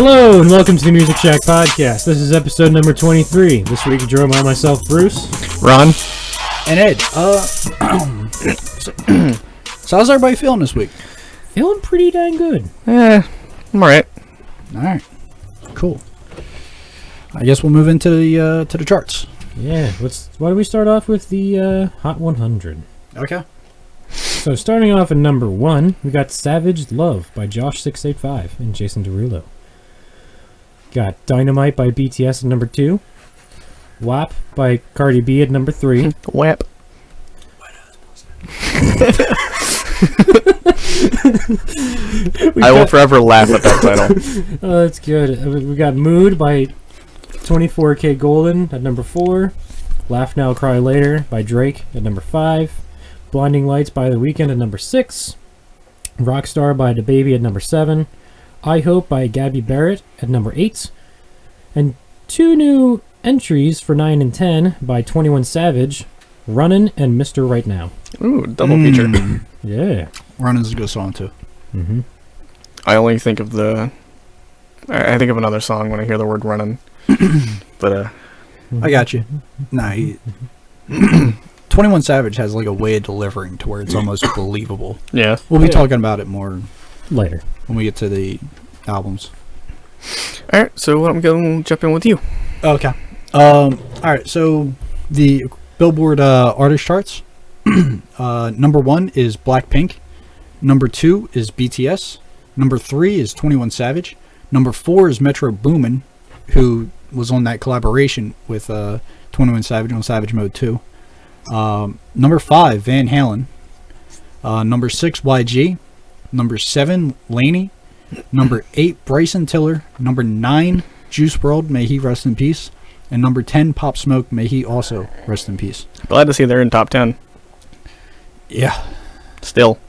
Hello and welcome to the Music Shack Podcast. This is episode number 23. This week joined by myself, Bruce, Ron, and Ed. So how's everybody feeling this week? feeling pretty dang good. I'm alright. All right, cool. I guess we'll move into the charts. Yeah, why don't we start off with the Hot 100? Okay. So starting off at number 1, we got Savage Love by Josh685 and Jason Derulo. Got Dynamite by BTS at number 2. WAP by Cardi B at number 3. WAP. I will forever laugh at that title. Oh, that's good. We got Mood by 24K Golden at number 4. Laugh Now, Cry Later by Drake at number 5. Blinding Lights by The Weeknd at number 6. Rockstar by DaBaby at number 7. I Hope by Gabby Barrett at number 8. And 2 new entries for 9 and 10 by 21 Savage, Runnin' and Mr. Right Now. Ooh, double feature. Yeah. Runnin's a good song too. Mm-hmm. I only think of I think of another song when I hear the word runnin'. But, I got you. Nah, 21 Savage has like a way of delivering to where it's almost believable. yeah. We'll be talking about it more Later. when we get to the albums. Alright, so I'm going to jump in with you. Okay. All right. So the Billboard artist charts. Number 1 is Blackpink. Number 2 is BTS. Number 3 is 21 Savage. Number 4 is Metro Boomin, who was on that collaboration with 21 Savage on Savage Mode 2. Number 5, Van Halen. Number 6, YG. Number 7, Laney. Number 8, Bryson Tiller. Number 9, Juice WRLD, may he rest in peace. And number 10, Pop Smoke, may he also rest in peace. Glad to see they're in top 10. Yeah. Still.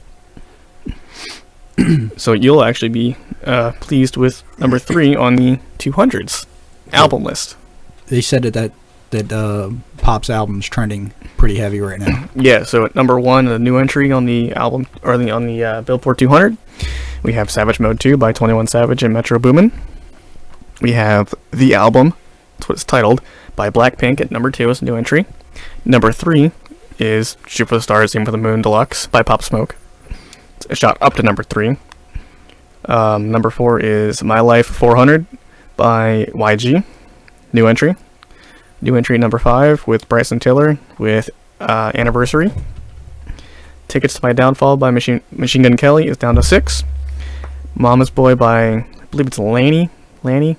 So you'll actually be pleased with number 3 on the 200s album list. They said that Pop's album's trending pretty heavy right now. Yeah, so at number 1, a new entry on the album, or on the Billboard 200, we have Savage Mode 2 by 21 Savage and Metro Boomin. We have The Album, that's what it's titled, by Blackpink at number 2 as a new entry. Number 3 is Shoot for the Stars, Aim for the Moon Deluxe by Pop Smoke. It's a shot up to number 3. Number 4 is My Life 400 by YG, new entry. New entry number 5 with Bryson Tiller with Anniversary. Tickets to My Downfall by Machine Gun Kelly is down to 6. Mama's Boy by, I believe it's Laney. I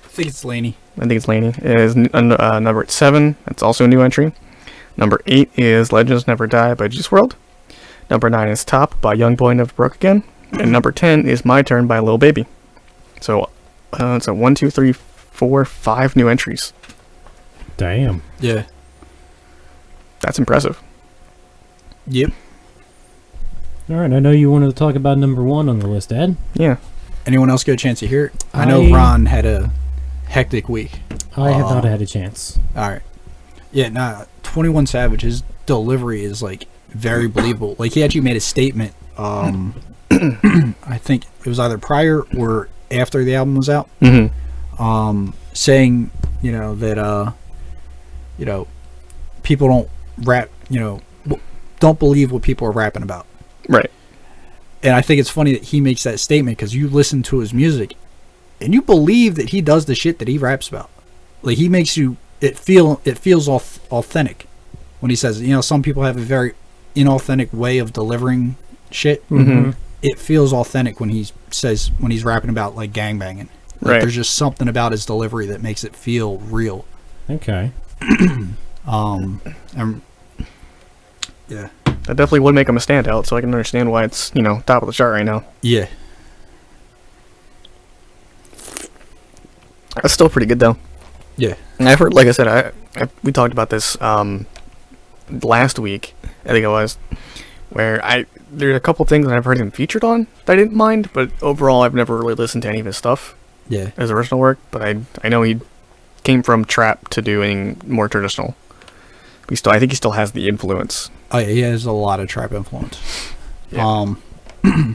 think it's Laney. Is number 7. That's also a new entry. Number 8 is Legends Never Die by Juice WRLD. Number 9 is Top by Youngboy Never Broke Again. And number 10 is My Turn by Lil Baby. So it's a 1, 2, 3, 4, 5 new entries. Damn. Yeah. That's impressive. Yep. All right, I know you wanted to talk about number 1 on the list, Ed. Yeah. Anyone else get a chance to hear it? I know Ron had a hectic week. I have not had a chance. All right. Yeah, 21 Savage, his delivery is like very believable. Like he actually made a statement. I think it was either prior or after the album was out. Mm-hmm. Saying, that people don't rap, don't believe what people are rapping about. Right. And I think it's funny that he makes that statement because you listen to his music and you believe that he does the shit that he raps about. Like he makes you it feels authentic when he says, some people have a very inauthentic way of delivering shit. Mm-hmm. It feels authentic when he's rapping about like gangbanging. Like, right. There's just something about his delivery that makes it feel real. Okay. Yeah. That definitely would make him a standout, so I can understand why it's, top of the chart right now. Yeah. That's still pretty good, though. Yeah. And I've heard, like I said, we talked about this last week, I think it was, where there's a couple things that I've heard him featured on that I didn't mind, but overall I've never really listened to any of his stuff. Yeah. As original work, but I know he came from trap to doing more traditional. I think he still has the influence. Oh yeah, he has a lot of trap influence. Yeah. Yeah,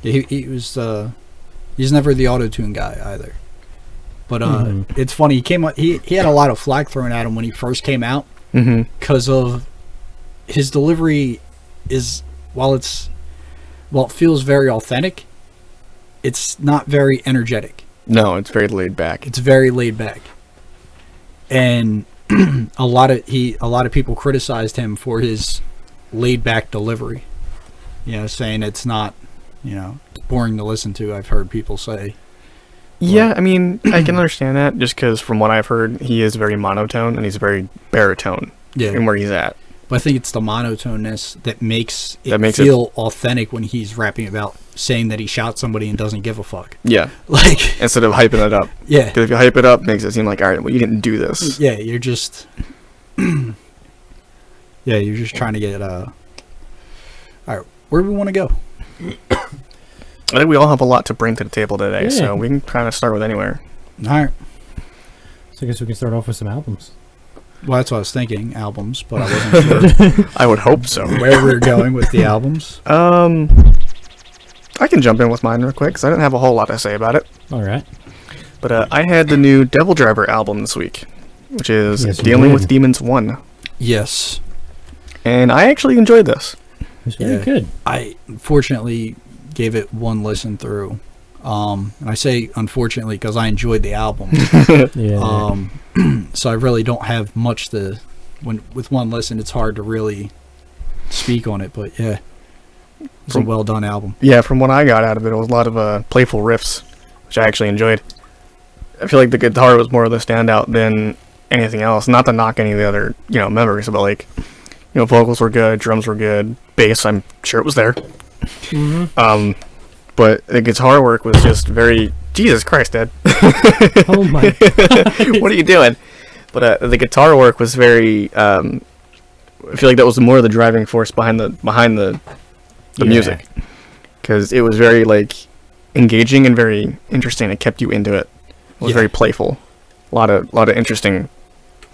he was He's never the auto-tune guy either. But it's funny. He had a lot of flack thrown at him when he first came out because of his delivery. While it feels very authentic, it's not very energetic. No, it's very laid back. It's very laid back, and a lot of people criticized him for his laid back delivery. Saying it's not, it's boring to listen to. I've heard people say. Yeah, I mean, I can understand that just because from what I've heard, he is very monotone and he's very baritone in where he's at. But I think it's the monotoneness that makes it feel authentic when he's rapping about saying that he shot somebody and doesning give a fuck. Yeah. Like instead of hyping it up. Yeah. Because if you hype it up, it makes it seem like, all right, well, you didn't do this. Yeah, you're just... you're just trying to get... All right, where do we want to go? I think we all have a lot to bring to the table today, so we can kind of start with anywhere. All right. So I guess we can start off with some albums. Well, that's what I was thinking, albums, but I wasn't sure I would hope so. where we were going with the albums. I can jump in with mine real quick, because I didn't have a whole lot to say about it. All right. But I had the new Devil Driver album this week, which is Yes, you Dealing did. with Demons 1. Yes. And I actually enjoyed this. It's very good. I unfortunately gave it one listen through. And I say unfortunately because I enjoyed the album. Yeah. So I really don't have much to... With one listen, it's hard to really speak on it, but yeah. It's a well-done album. Yeah, from what I got out of it, it was a lot of playful riffs, which I actually enjoyed. I feel like the guitar was more of the standout than anything else. Not to knock any of the other, members, but like, vocals were good, drums were good, bass, I'm sure it was there. Mm-hmm. But the guitar work was just very... Jesus Christ, Dad. Oh my God. What are you doing? But the guitar work was very... I feel like that was more of the driving force behind the music. Because it was very, like, engaging and very interesting. It kept you into it. It was very playful. A lot of interesting,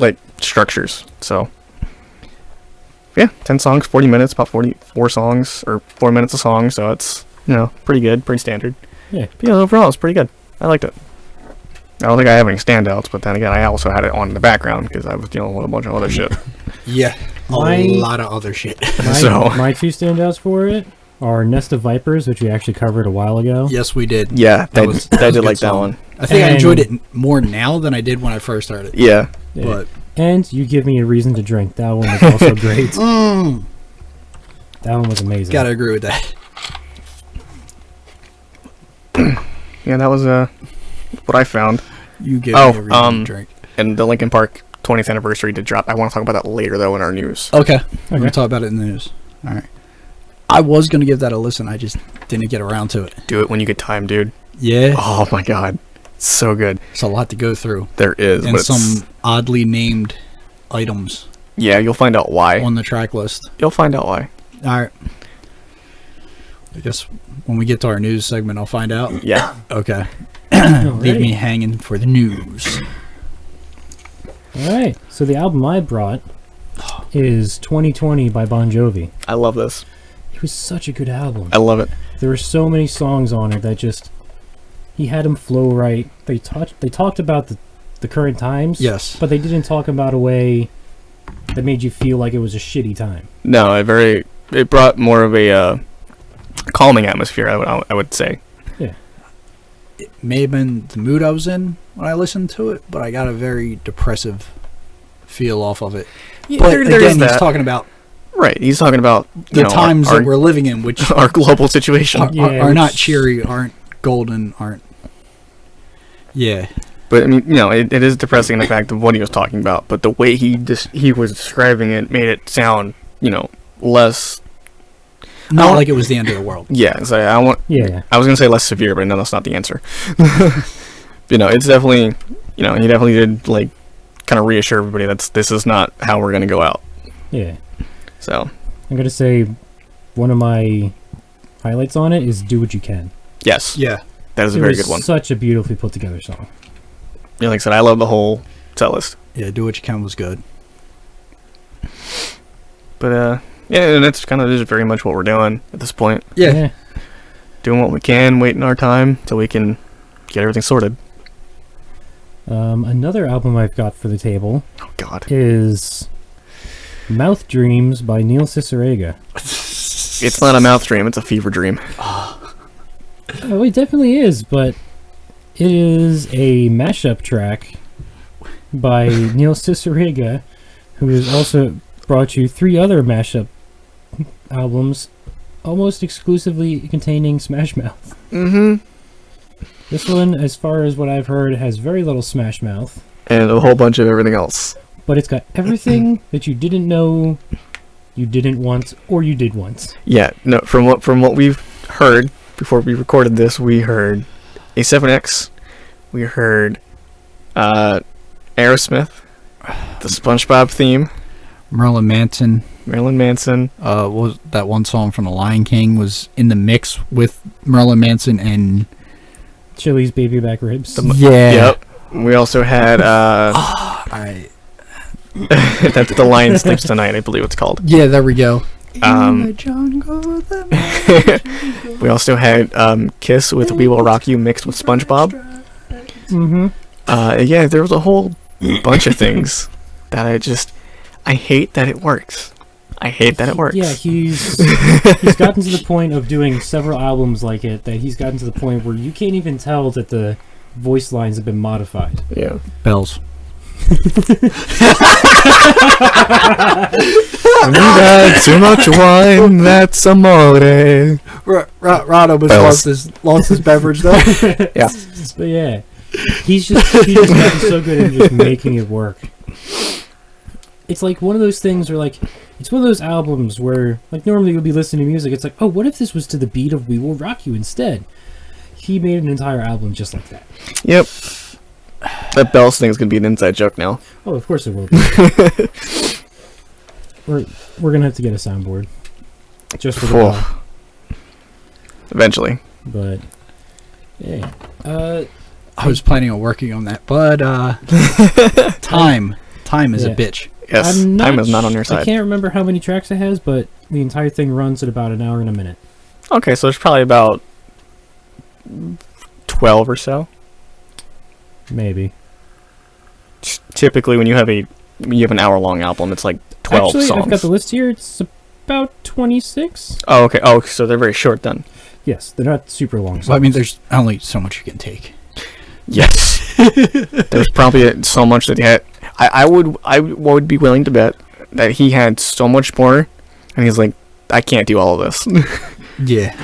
like, structures. So... yeah, 10 songs, 40 minutes, about 44 songs, or 4 minutes a song, so it's, pretty good, pretty standard. Yeah. But yeah, overall, it's pretty good. I liked it. I don't think I have any standouts, but then again, I also had it on in the background, because I was dealing with a bunch of other shit. Yeah, a lot of other shit. My two standouts for it are Nest of Vipers, which we actually covered a while ago. Yes, we did. Yeah, I did like that song. one. I think I enjoyed it more now than I did when I first heard it. Yeah. But... And You Give Me a Reason to Drink. That one was also great. That one was amazing. Gotta agree with that. Yeah, that was what I found. You give me a reason to drink. And the Linkin Park 20th anniversary did drop. I want to talk about that later, though, in our news. Okay. We're going to talk about it in the news. All right. I was going to give that a listen. I just didn't get around to it. Do it when you get time, dude. Yeah. Oh, my God. So good. It's a lot to go through. There is. And some oddly named items. Yeah, you'll find out why. On the track list. You'll find out why. All right. I guess when we get to our news segment, I'll find out. Yeah. Okay. Leave me hanging for the news. All right. So the album I brought is 2020 by Bon Jovi. I love this. It was such a good album. I love it. There were so many songs on it that just... He had them flow right. They talked about the current times. Yes. But they didn't talk about a way that made you feel like it was a shitty time. No, it brought more of a calming atmosphere, I would say. Yeah. It may have been the mood I was in when I listened to it, but I got a very depressive feel off of it. Yeah, but there again, is he's that. talking about Right, he's talking about the times that we're living in, which our global situation are not cheery, aren't golden, aren't. Yeah. But I mean, it is depressing in the fact of what he was talking about, but the way he was describing it made it sound, less. Not like it was the end of the world. Yeah, so I was gonna say less severe, but no, that's not the answer. It's definitely, he definitely did like kind of reassure everybody that this is not how we're gonna go out. Yeah. So I'm gonna say one of my highlights on it is "Do What You Can." Yes. Yeah. That is a very good one. Such a beautifully put together song. Yeah, like I said, I love the whole set list. Yeah, "Do What You Can" was good. But yeah, and that's kind of just very much what we're doing at this point. Yeah. doing what we can, waiting our time till we can get everything sorted. Another album I've got for the table Oh God. is Mouth Dreams by Neil Cicerega. It's not a mouth dream, it's a fever dream. Oh, it definitely is, but it is a mashup track by Neil Cicerega, who has also brought you 3 other mashup albums, almost exclusively containing Smash Mouth. Mm-hmm. This one, as far as what I've heard, has very little Smash Mouth, And a whole bunch of everything else. but it's got everything that you didn't know you didn't want or you did want. Yeah, no, from what we've heard before we recorded this, we heard A7X, we heard Aerosmith, the SpongeBob theme, Marilyn Manson. Marilyn Manson. Was that one song from The Lion King was in the mix with Marilyn Manson and Chili's baby back ribs. yeah. Yep. We also had I that's the Lion Sleeps Tonight, I believe it's called. yeah, there we go. Um, In the jungle, We also had Kiss with We Will Rock You mixed with SpongeBob. Mm-hmm. Yeah, there was a whole bunch of things that I hate that it works. I hate that it works. Yeah, he's gotten to the point of doing several albums like it that he's gotten to the point where you can't even tell that the voice lines have been modified. Yeah. bells. Too much wine, that's amore. Rod almost Bells. lost his beverage though. Yeah. But yeah, he's just gotten so good at just making it work. It's like one of those things where, like, it's one of those albums where, like, normally you'll be listening to music, it's like, oh, what if this was to the beat of We Will Rock You instead? He made an entire album just like that. Yep. That Bells thing is gonna be an inside joke now. Oh, of course it will be. we're gonna have to get a soundboard. Just for the Whew. pod. Eventually. But, yeah. I was planning on working on that, but time is a Yeah. bitch. Yes. Time is not on your I side. can't remember how many tracks it has, but the entire thing runs at about an hour and a minute. Okay, so there's probably about 12 or so. Maybe. Typically, when you have an hour-long album, it's like 12 Actually, songs. I've got the list here. It's about 26. Oh, okay. Oh, so they're very short then. Yes, they're not super long songs. Well, I mean, there's only so much you can take. Yes. There's probably so much that he had. I would be willing to bet that he had so much more, and he's like, I can't do all of this. Yeah.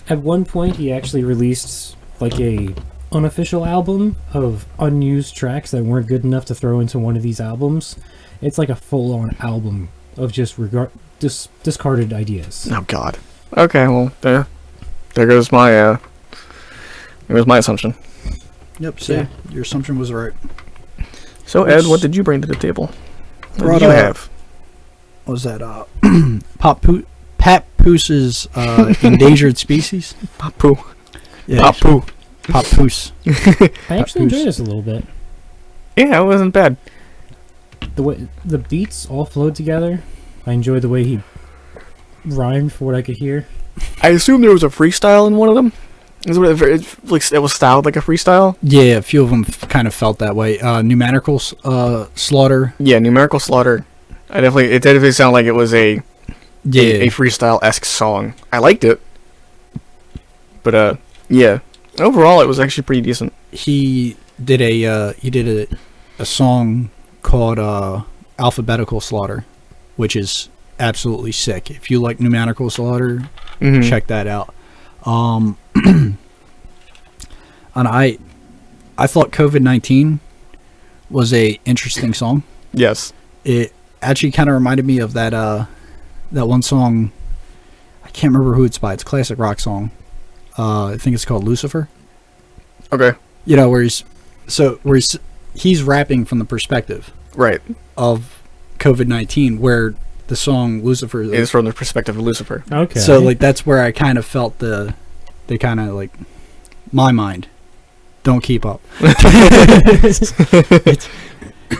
At one point, he actually released like a unofficial album of unused tracks that weren't good enough to throw into one of these albums. It's like a full-on album of just discarded ideas. Oh God. Okay, well there goes my assumption. Yep. So Yeah. your assumption was right. So Ed, what did you bring to the table? What Brought did you up- have? What was that? Pat Poose's endangered species. Papu. Yeah. Papu. Papoose. I actually enjoyed this a little bit. Yeah, it wasn't bad. The way the beats all flowed together. I enjoyed the way he rhymed for what I could hear. I assume there was a freestyle in one of them. It was styled like a freestyle. Yeah, a few of them kind of felt that way. Numerical slaughter. Yeah, numerical slaughter. It definitely sounded like it was a freestyle-esque song. I liked it, but yeah. Overall, it was actually pretty decent. He did a song called Alphabetical Slaughter, which is absolutely sick. If you like numerical slaughter, Mhm. check that out. And I thought COVID-19 was a interesting song. Yes. It actually kind of reminded me of that one song. I can't remember who it's by. It's a classic rock song. I think it's called Lucifer. Okay. You know, where he's rapping from the perspective Right. of COVID-19, where the song Lucifer It's from the perspective of Lucifer. Okay. So like that's where I kind of felt they kind of like my mind don't keep up.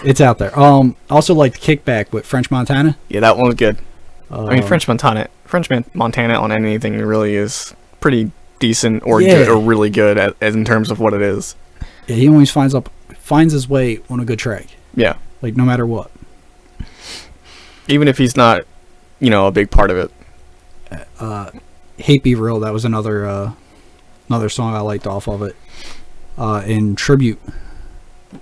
It's out there. Also like Kickback with French Montana. Yeah, that one was good. I mean, Um, French Montana on anything really is pretty decent or Yeah. good or really good as in terms of what it is. Yeah, he always finds his way on a good track. Yeah. Like, no matter what. Even if he's not, a big part of it. Hate Be Real, that was another song I liked off of it. In Tribute,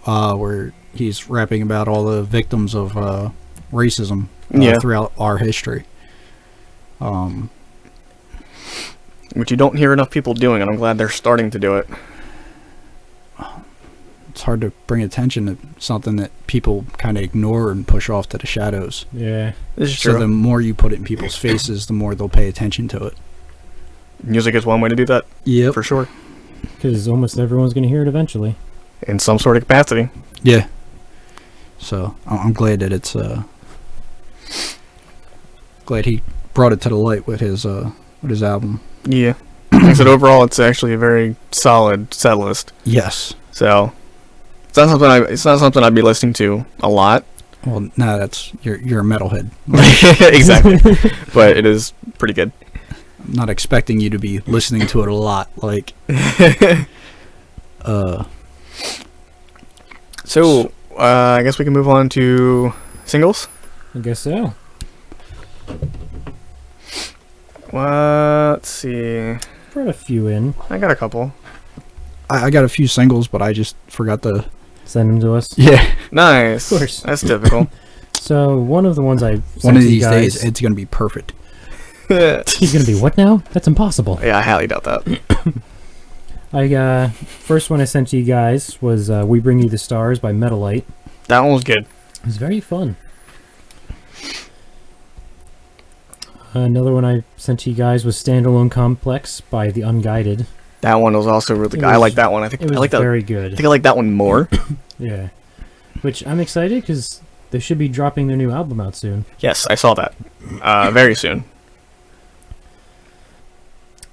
where he's rapping about all the victims of racism throughout our history. Which you don't hear enough people doing, and I'm glad they're starting to do it. It's hard to bring attention to something that people kind of ignore and push off to the shadows. Yeah. This is So true. the more you put it in people's faces, the more they'll pay attention to it. Music is one way to do that, Yep. for sure. Because almost everyone's going to hear it eventually. In some sort of capacity. Yeah. So I'm glad that it's glad he brought it to the light with his album. Yeah. Like I said, overall, it's actually a very solid set list. Yes. So, it's not something I'd be listening to a lot. Well, no, that's you're a metalhead. Exactly. But it is pretty good. I'm not expecting you to be listening to it a lot. Like, So, I guess we can move on to singles. I guess so. Let's see. Brought a few in. I got a couple. I got a few singles, but I just forgot to. Send them to us. Yeah. Nice. Of course. That's typical. So one of the ones I sent One of to you these guys, days, it's gonna be perfect. he's going to be what now? That's impossible. Yeah, I highly doubt that. First one I sent to you guys was "We Bring You the Stars" by Metalite. That one was good. It was very fun. Another one I sent to you guys was "Standalone Complex" by The Unguided. That one was also really It good. I was- like that one. I think It I was like that. very I good. think I like that one more. Yeah. Which I'm excited because they should be dropping their new album out soon. Yes, I saw that. Very soon.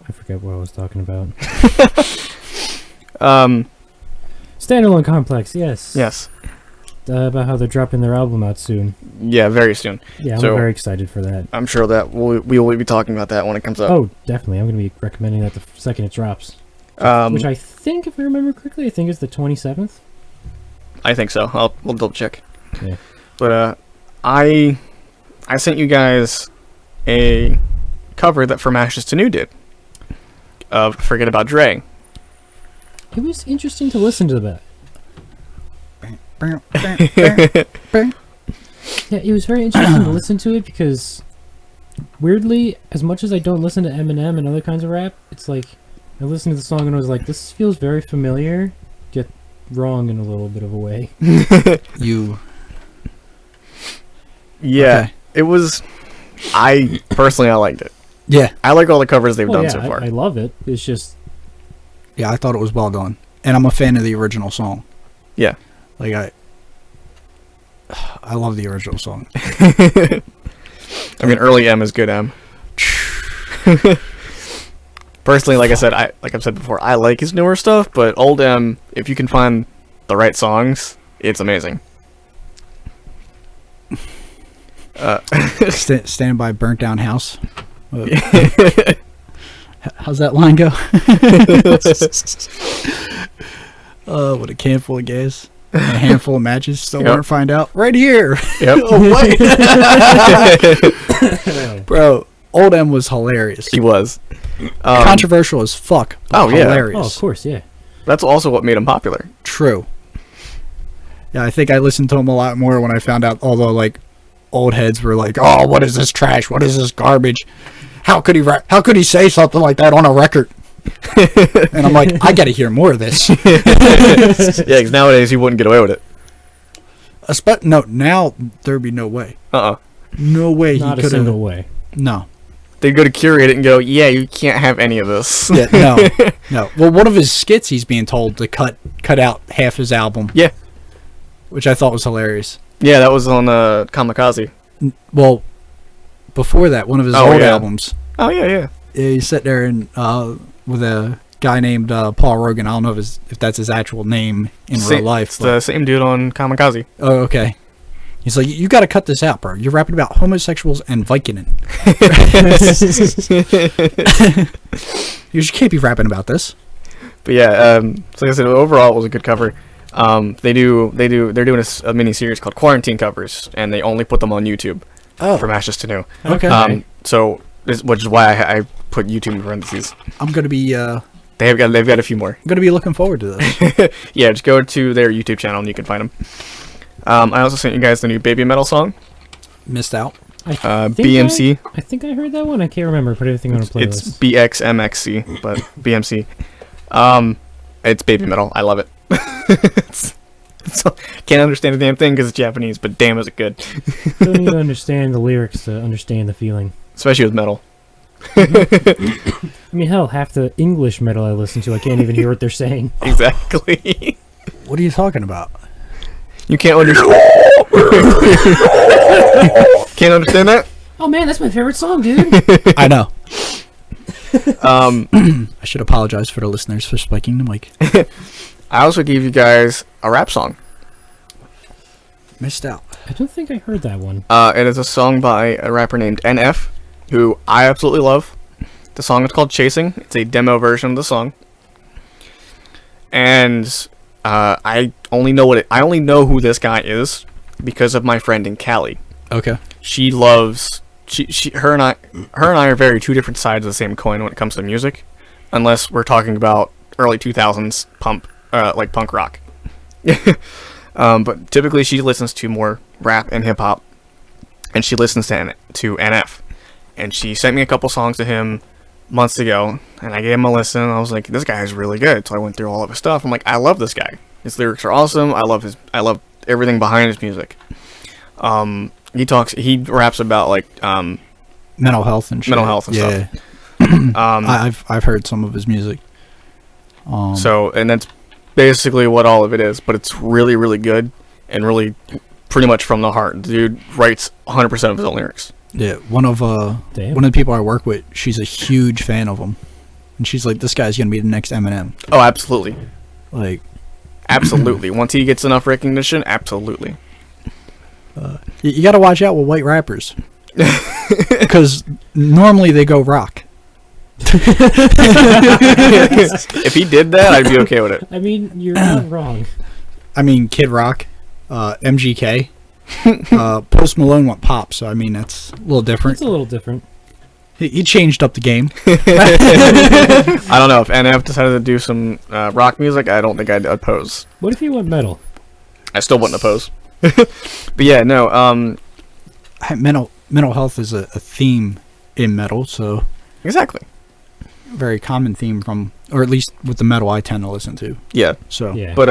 I forget what I was talking about. Um. Standalone Complex, yes. Yes. About how they're dropping their album out soon. Yeah, very soon. Yeah, I'm So- very excited for that. I'm sure that we will be talking about that when it comes up. Oh, definitely. I'm going to be recommending that the second it drops. Which I think, if I remember correctly, I think it's the 27th. I think so. We'll double check. Yeah. But I sent you guys a cover that From Ashes to New did of "Forget About Dre." It was interesting to listen to that. Yeah, it was very interesting to listen to it because, weirdly, as much as I don't listen to Eminem and other kinds of rap, it's like I listened to the song and I was like, this feels very familiar, yet wrong in a little bit of a way. You. Yeah, Okay. it was. I liked it. Yeah. I like all the covers they've Well, done yeah, so far. I love it. It's just, Yeah, I thought it was well done, and I'm a fan of the original song. Yeah. Like I love the original song. I mean, early M is good M. Personally, like I've said before, I like his newer stuff, but old M, if you can find the right songs, it's amazing. Stand by burnt down house. How's that line go? With a can full of gas, and a handful of matches. Still Yep. want to find out right here. Yep. Oh, wait. Bro, old M was hilarious. He was. Controversial as fuck. But Oh, yeah. hilarious. oh, of course, yeah. That's also what made him popular. True. Yeah, I think I listened to him a lot more when I found out all the like old heads were like, "Oh, what is this trash? What is this garbage? How could he say something like that on a record?" And I'm like, I got to hear more of this. Yeah, because nowadays he wouldn't get away with it. No, now there'd be no way. No way Not he a could single have. way. No. They'd go to curate it and go, "Yeah, you can't have any of this." Yeah, no. Well, one of his skits, he's being told to cut out half his album. Yeah. Which I thought was hilarious. Yeah, that was on Kamikaze. Well, before that, one of his Oh, old yeah. albums. Oh, yeah. He's sitting there and with a guy named Paul Rogan. I don't know if that's his actual name in real life. It's the same dude on Kamikaze. Oh, okay. He's like, you got to cut this out, bro. You're rapping about homosexuals and Vicodin. You just can't be rapping about this. But yeah, so like I said, overall it was a good cover. They're doing a mini series called Quarantine Covers, and they only put them on YouTube for Matches to Know. Okay. Which is why I put YouTube in parentheses. I'm gonna be. They've got a few more. I'm gonna be looking forward to this. Yeah, just go to their YouTube channel and you can find them. I also sent you guys the new Baby Metal song. Missed out. BMC. I think I heard that one. I can't remember. Put everything on a playlist. It's BXMXC, but BMC. It's Baby Metal. I love it. Can't understand the damn thing because it's Japanese, but damn is it good. Don't need to understand the lyrics to understand the feeling. Especially with metal. I mean, hell, half the English metal I listen to, I can't even hear what they're saying. Exactly. What are you talking about? You can't understand. Can't understand that? Oh man, that's my favorite song, dude. I know. I should apologize for the listeners for spiking the mic. I also gave you guys a rap song. Missed out. I don't think I heard that one. It is a song by a rapper named NF, who I absolutely love. The song is called Chasing. It's a demo version of the song. And I only know who this guy is because of my friend in Cali. Okay. She loves her and I are very two different sides of the same coin when it comes to music, unless we're talking about early 2000s punk rock. But typically she listens to more rap and hip hop, and she listens to NF, and she sent me a couple songs to him months ago, and I gave him a listen, and I was like, this guy is really good. So I went through all of his stuff. I'm like, I love this guy. His lyrics are awesome. I love everything behind his music. He raps about like mental health and shit. Mental health and stuff. I've heard some of his music. And that's basically what all of it is, but it's really, really good and really pretty much from the heart. The dude writes 100% of his own lyrics. Yeah, one of the people I work with, she's a huge fan of him, and she's like, "This guy's gonna be the next Eminem." Oh, absolutely. Like, absolutely. Once he gets enough recognition, absolutely. You got to watch out with white rappers, because normally they go rock. If he did that, I'd be okay with it. I mean, you're not wrong. I mean, Kid Rock, MGK, Post Malone went pop, so I mean that's a little different. It's a little different. He changed up the game. I don't know if NF decided to do some rock music. I don't think I'd oppose. What if he went metal? I still wouldn't oppose. But yeah, no. Mental health is a theme in metal, so exactly. Very common theme from, or at least with the metal I tend to listen to. Yeah. So. Yeah. But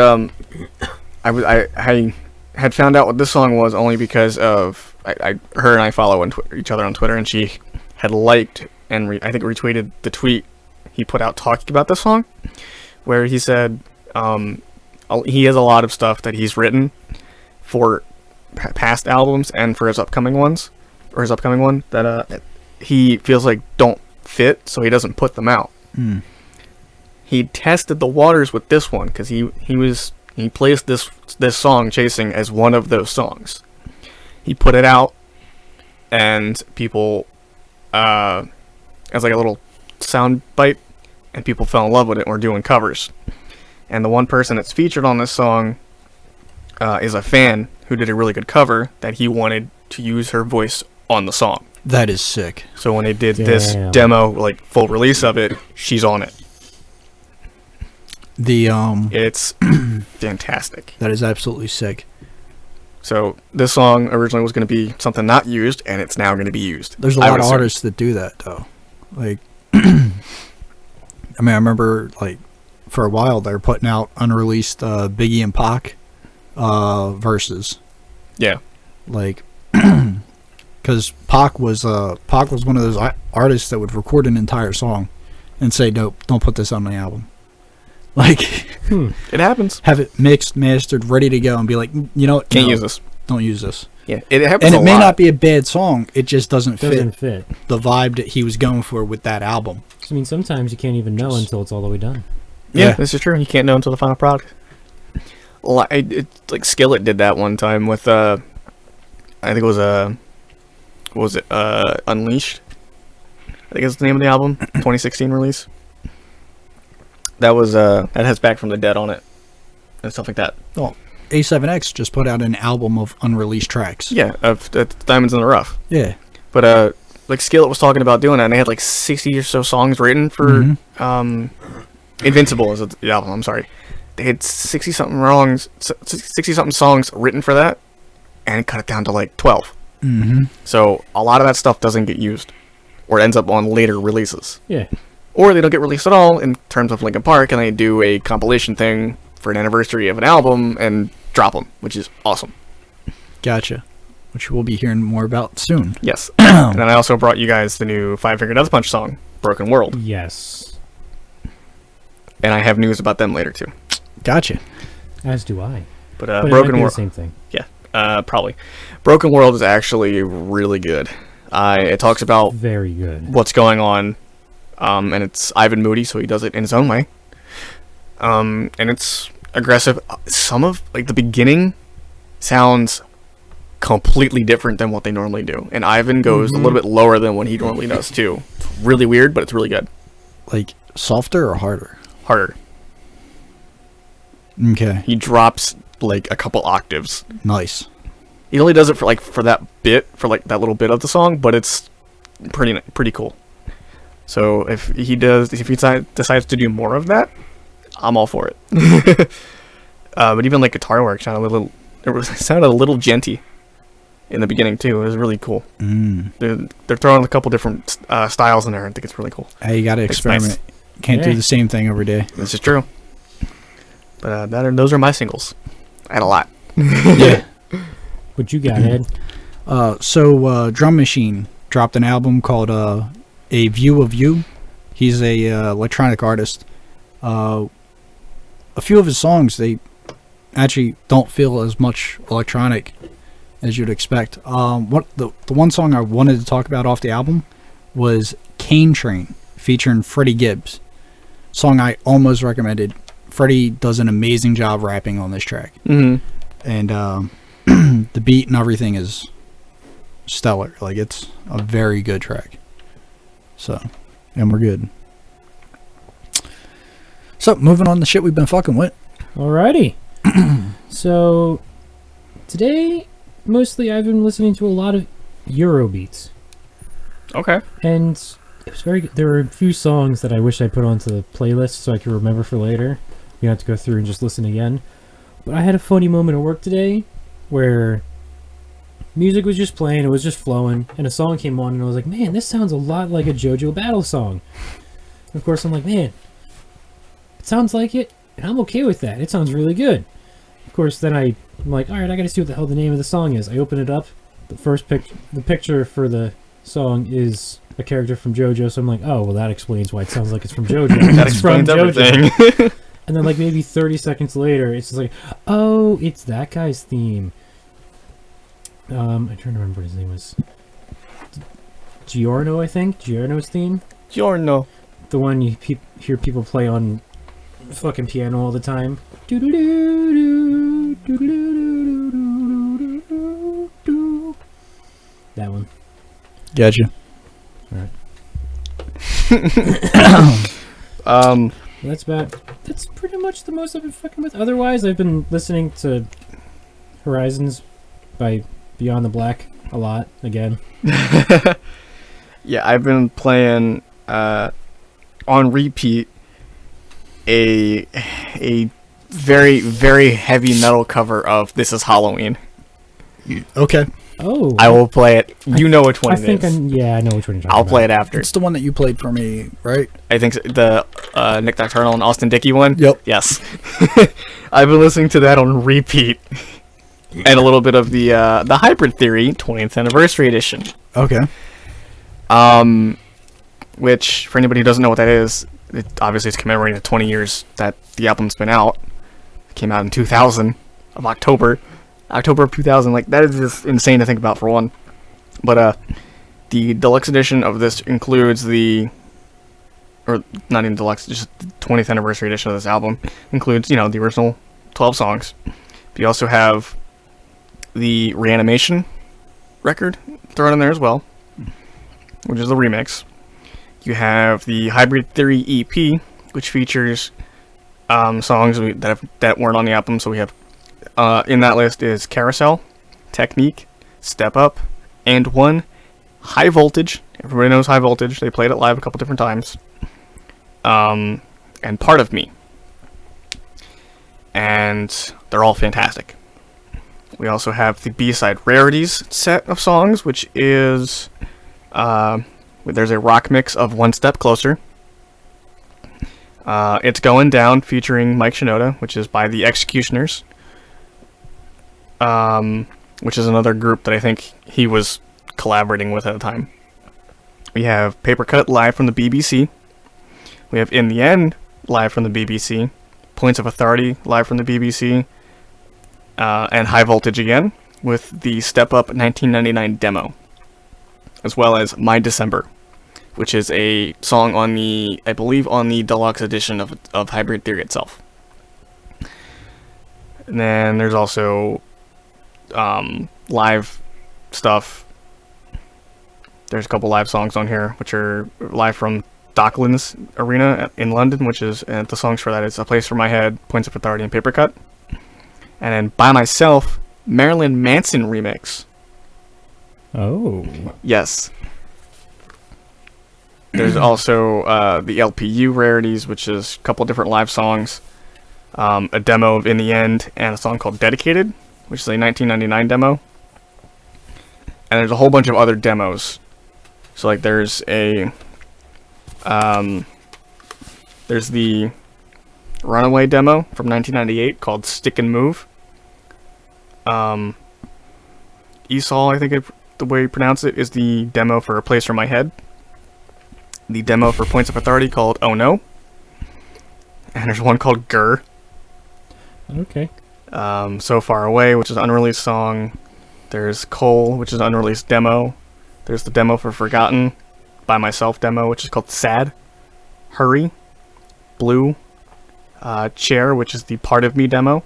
I had found out what this song was only because of her and I follow each other on Twitter, and she had liked and I think retweeted the tweet he put out talking about this song, where he said he has a lot of stuff that he's written for past albums and for his upcoming one that he feels like don't fit, so he doesn't put them out. He tested the waters with this one because he placed this song Chasing as one of those songs. He put it out, and people as like a little sound bite, and people fell in love with it and were doing covers. And the one person that's featured on this song is a fan who did a really good cover that he wanted to use her voice on the song. That is sick. So when they did this demo, like full release of it, she's on it. It's fantastic. That is absolutely sick. So this song originally was going to be something not used, and it's now going to be used. There's a lot of artists that do that, though. Like, I mean, I remember, like, for a while they were putting out unreleased Biggie and Pac verses. Yeah. Like, because Pac was one of those artists that would record an entire song and say, "Nope, don't put this on my album." Like, it happens. Have it mixed, mastered, ready to go, and be like, you know what? Can't use this. Don't use this. Yeah, it happens. And it may not be a bad song. It just doesn't fit the vibe that he was going for with that album. I mean, sometimes you can't even know until it's all the way done. Yeah, this is true. You can't know until the final product. Like Skillet did that one time with I think it was what was it? Unleashed. I think it's the name of the album. 2016 release. That was that has Back from the Dead on it and stuff like that. Oh, A7X just put out an album of unreleased tracks. Yeah, of Diamonds in the Rough. Yeah. But like Skillet was talking about doing that, and they had like 60 or so songs written for Invincible is the album. I'm sorry, they had 60 something songs written for that, and cut it down to like 12. So a lot of that stuff doesn't get used, or it ends up on later releases. Yeah. Or they don't get released at all in terms of Linkin Park, and they do a compilation thing for an anniversary of an album and drop them, which is awesome. Gotcha. Which we'll be hearing more about soon. Yes. And then I also brought you guys the new Five Finger Death Punch song, Broken World. Yes. And I have news about them later, too. Gotcha. As do I. But But Broken the World. same thing. Yeah, probably. Broken World is actually really good. It talks about Very good. what's going on, and it's Ivan Moody, so he does it in his own way. And it's aggressive. Some of like the beginning sounds completely different than what they normally do, and Ivan goes a little bit lower than what he normally does too. It's really weird, but it's really good. Like softer or harder? Harder. Okay. He drops like a couple octaves. Nice. He only does it for that little bit of the song, but it's pretty cool. So if he decides to do more of that, I'm all for it. But even like guitar work sounded a little genty in the beginning too. It was really cool. They're throwing a couple different styles in there. I think it's really cool. Hey, you got to experiment. Nice. Can't do the same thing every day. This is true. But those are my singles. I had a lot. Yeah. What you got, Ed? So Drum Machine dropped an album called A View of You. He's a electronic artist. A few of his songs, they actually don't feel as much electronic as you'd expect. What the one song I wanted to talk about off the album was Cane Train, featuring Freddie Gibbs. Song I almost recommended. Freddie does an amazing job rapping on this track. And the beat and everything is stellar. Like, it's a very good track. So, and we're good. So, moving on to shit we've been fucking with. Alrighty. So, today, mostly I've been listening to a lot of Eurobeats. Okay. And it was very good. There were a few songs that I wish I put onto the playlist so I could remember for later. You have to go through and just listen again. But I had a funny moment at work today where music was just playing, it was just flowing, and a song came on, and I was like, man, this sounds a lot like a JoJo Battle song. And of course, I'm like, man, it sounds like it, and I'm okay with that. It sounds really good. Of course, then I'm like, alright, I gotta see what the hell the name of the song is. I open it up. The picture for the song is a character from JoJo, so I'm like, oh, well, that explains why it sounds like it's from JoJo. That It's from explains JoJo. everything. And then, like, maybe 30 seconds later, it's just like, oh, it's that guy's theme. I'm trying to remember what his name was. Giorno, I think? Giorno's theme? Giorno. The one you hear people play on fucking piano all the time. That one. Gotcha. Alright. That's pretty much the most I've been fucking with. Otherwise, I've been listening to Horizons by Beyond the Black a lot, again. Yeah, I've been playing on repeat a very, very heavy metal cover of This Is Halloween. Okay. Oh. I will play it. You know which one I think is. I know which one you're talking about. I'll play it after. It's the one that you played for me, right? I think the Nick Nocturnal and Austin Dickey one. Yep. Yes. I've been listening to that on repeat. And a little bit of the Hybrid Theory 20th Anniversary Edition. Okay. Which, for anybody who doesn't know what that is, obviously it's commemorating the 20 years that the album's been out. It came out in 2000 of October of 2000. Like, that is just insane to think about, for one. But the deluxe edition of this includes or not even deluxe, just the 20th anniversary edition of this album includes, the original 12 songs. But you also have the Reanimation record thrown in there as well, which is the remix. You have the Hybrid Theory EP, which features songs that weren't on the album. So we have in that list is Carousel, Technique, Step Up, and One, High Voltage. Everybody knows High Voltage. They played it live a couple different times. And Part of Me. And they're all fantastic. We also have the B-side Rarities set of songs, which is there's a rock mix of One Step Closer. It's Going Down, featuring Mike Shinoda, which is by the Executioners, which is another group that I think he was collaborating with at the time. We have Paper Cut live from the BBC. We have In the End live from the BBC. Points of Authority live from the BBC. And High Voltage again with the Step Up 1999 demo, as well as My December, which is a song on the, I believe, on the deluxe edition of Hybrid Theory itself. And then there's also live stuff. There's a couple live songs on here, which are live from Docklands Arena in London, which is, and the songs for that is A Place for My Head, Points of Authority, and Paper Cut. And then By Myself, Marilyn Manson remix. Oh. Yes. There's also the LPU Rarities, which is a couple different live songs, a demo of In the End, and a song called Dedicated, which is a 1999 demo. And there's a whole bunch of other demos. So like there's a there's the Runaway demo from 1998 called Stick and Move. Esol, I think the way you pronounce it, is the demo for A Place for My Head. The demo for Points of Authority called Oh No. And there's one called Grr. Okay. So Far Away, which is an unreleased song. There's Cole, which is an unreleased demo. There's the demo for Forgotten, By Myself demo, which is called Sad. Hurry. Blue. Chair, which is the Part of Me demo.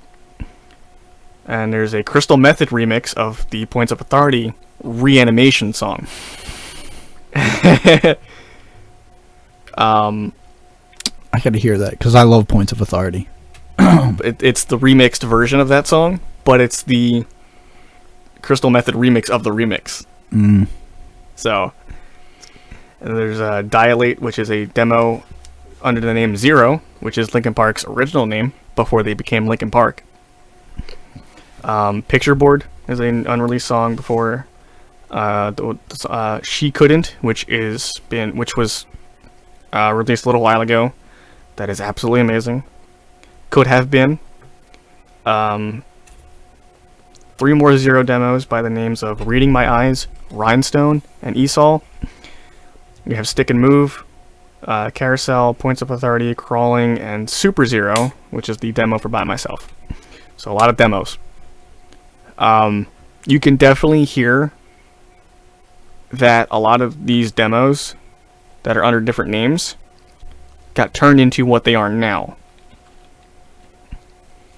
And there's a Crystal Method remix of the Points of Authority Reanimation song. I gotta hear that because I love Points of Authority. It's the remixed version of that song, but it's the Crystal Method remix of the remix. So, and there's Dilate, which is a demo under the name Zero, which is Linkin Park's original name before they became Linkin Park. Picture Board is an unreleased song before. She Couldn't, which was released a little while ago. That is absolutely amazing. Could Have Been. 3 more Zero demos by the names of Reading My Eyes, Rhinestone, and Esol. We have Stick and Move, Carousel, Points of Authority, Crawling, and Super Zero, which is the demo for By Myself. So a lot of demos. You can definitely hear that a lot of these demos that are under different names got turned into what they are now.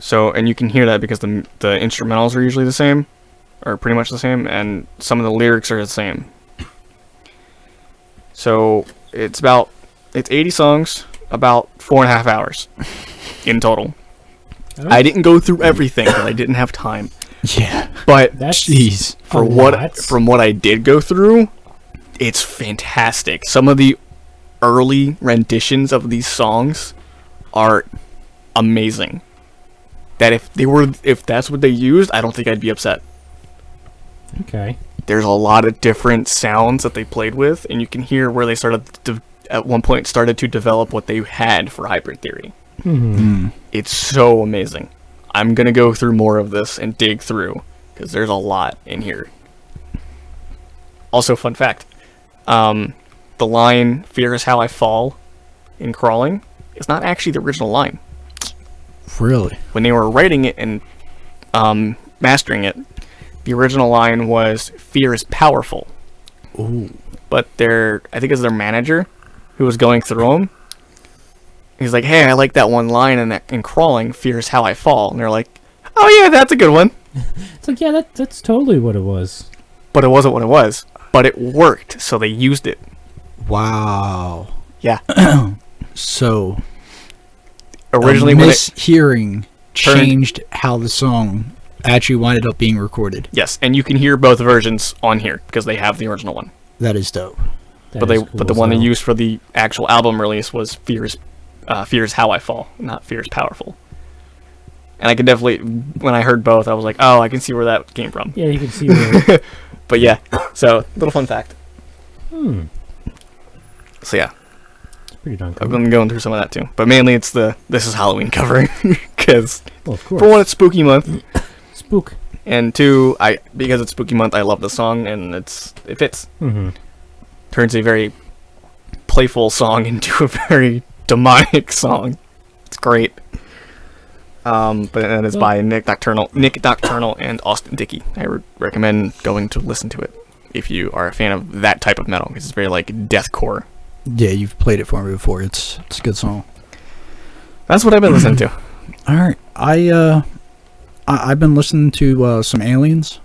So, and you can hear that because the instrumentals are usually the same, or pretty much the same, and some of the lyrics are the same. So, it's 80 songs, about 4.5 hours in total. Oh. I didn't go through everything because I didn't have time. Yeah. But That's from what I did go through, it's fantastic. Some of the early renditions of these songs are amazing. That if that's what they used, I don't think I'd be upset. Okay. There's a lot of different sounds that they played with, and you can hear where they at one point started to develop what they had for Hybrid Theory. It's so amazing. I'm gonna go through more of this and dig through because there's a lot in here. Also, fun fact: the line "Fear is how I fall" in Crawling is not actually the original line. Really? When they were writing it and mastering it, the original line was "Fear is powerful." Ooh. But I think it's their manager who was going through them. He's like, "Hey, I like that one line in Crawling, fear is how I fall." And they're like, "Oh yeah, that's a good one." It's like, yeah, that's totally what it was. but it wasn't what it was. But it worked, so they used it. Wow. Yeah. So Originally, when it, mishearing changed how the song actually winded up being recorded. yes, and you can hear both versions on here because they have the original one. That is dope. That But is but cool the as one they hell. used for the actual album release was Fear's How I Fall, not Fear's Powerful. And I could definitely, when I heard both, I was like, oh, I can see where that came from. Yeah, you can see where. But yeah, so little fun fact. Hmm. So yeah, It's pretty darn I've cool. been going through some of that too. But mainly it's the This Is Halloween cover because Well, of course. for one, it's spooky month, Spook. and two, because it's spooky month, I love the song and it fits. Mm-hmm. Turns a very playful song into a very demonic song. It's great. But it is by Nick Nocturnal, and Austin Dickey. I would recommend going to listen to it if you are a fan of that type of metal, because it's very like deathcore. Yeah, you've played it for me before. It's a good song. That's what I've been listening to. All right, I've been listening to some Aliens.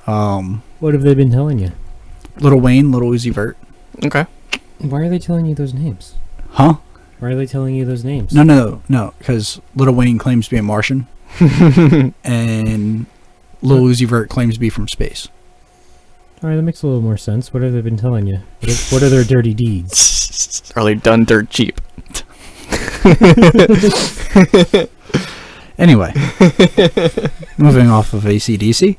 What have they been telling you? Lil Wayne, Lil Uzi Vert. Okay. Why are they telling you those names? Huh? Why are they telling you those names? No. Because Lil Wayne claims to be a Martian, and Lil Uzi Vert claims to be from space. All right, that makes a little more sense. What have they been telling you? What are their dirty deeds? Are they done dirt cheap? Anyway, moving off of AC/DC.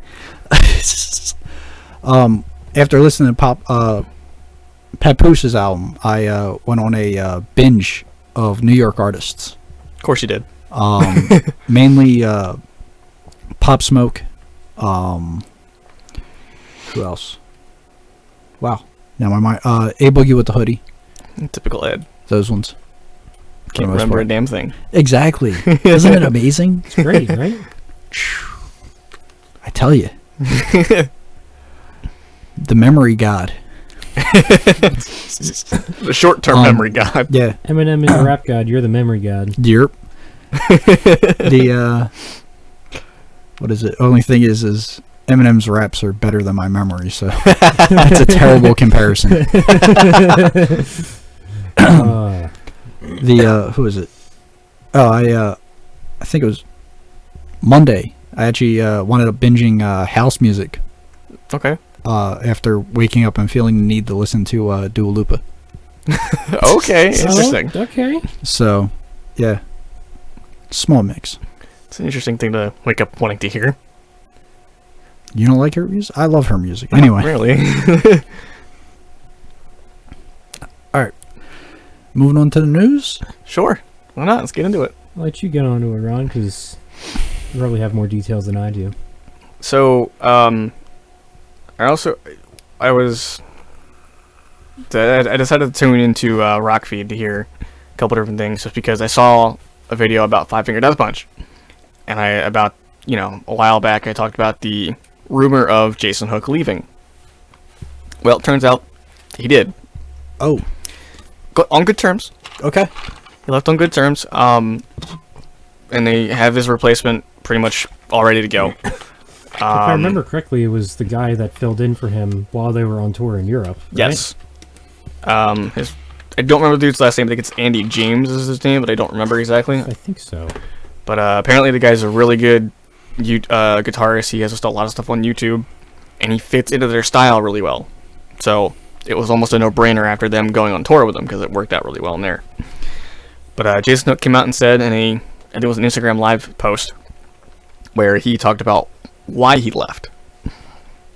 After listening to Papoose' album, I went on a binge of New York artists. Of course you did. Mainly Pop Smoke. Who else? Wow. Now my mind. A Boogie with the Hoodie. Typical Ed. Those ones. Can't remember a damn thing. Exactly. Isn't it amazing? It's great, right? I tell you. The memory god. The short-term memory god. Yeah. Eminem is the rap god. You're the memory god. Yerp. What is it? Only thing is Eminem's raps are better than my memory, so that's a terrible comparison. Who is it? Oh, I think it was Monday. I actually wound up binging house music. Okay. After waking up and feeling the need to listen to Dua Lipa. Okay, interesting. Oh, okay. So, yeah. Small mix. It's an interesting thing to wake up wanting to hear. You don't like her music? I love her music. Anyway. Really? Moving on to the news. Sure. Why not? Let's get into it. I'll let you get on to it, Ron, because you probably have more details than I do. So, I decided to tune into Rockfeed to hear a couple different things, just because I saw a video about Five Finger Death Punch, and a while back I talked about the rumor of Jason Hook leaving. Well, it turns out he did. Oh. On good terms. Okay. He left on good terms. And they have his replacement pretty much all ready to go. If I remember correctly, it was the guy that filled in for him while they were on tour in Europe. Right? Yes. I don't remember the dude's last name. I think it's Andy James is his name, but I don't remember exactly. I think so. But apparently the guy's a really good guitarist. He has a lot of stuff on YouTube, and he fits into their style really well. So it was almost a no-brainer after them going on tour with him, because it worked out really well in there. But Jason Hook came out and said I think it was an Instagram Live post, where he talked about why he left.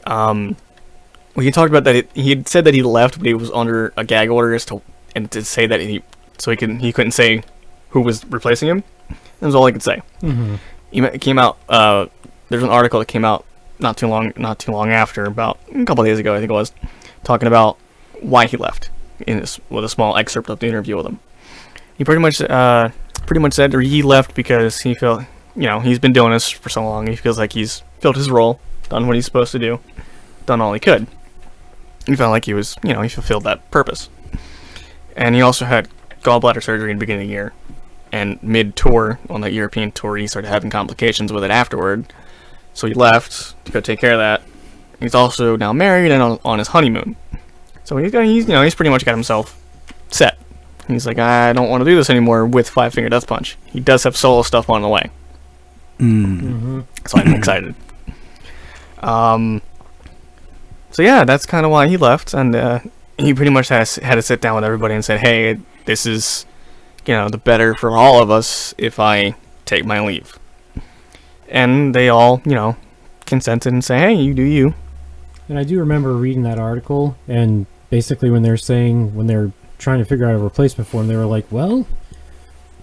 He talked about that he had said that he left, but he was under a gag order to say that he couldn't say who was replacing him. That was all he could say. Mm-hmm. It came out. There's an article that came out not too long after, about a couple of days ago, I think it was, talking about why he left with a small excerpt of the interview with him. He pretty much said he left because he felt, he's been doing this for so long. He feels like he's filled his role, done what he's supposed to do, done all he could. He felt like he was, he fulfilled that purpose. And he also had gallbladder surgery in the beginning of the year. And mid-tour, on that European tour, he started having complications with it afterward. So he left to go take care of that. He's also now married and on his honeymoon. So he's pretty much got himself set. He's like, I don't want to do this anymore with Five Finger Death Punch. He does have solo stuff on the way. So I'm excited. So yeah, that's kind of why he left, and he pretty much had to sit down with everybody and said, hey, this is, the better for all of us if I take my leave. And they all, consented and say, hey, you do you. And I do remember reading that article, and basically when they're trying to figure out a replacement for him, they were like, well,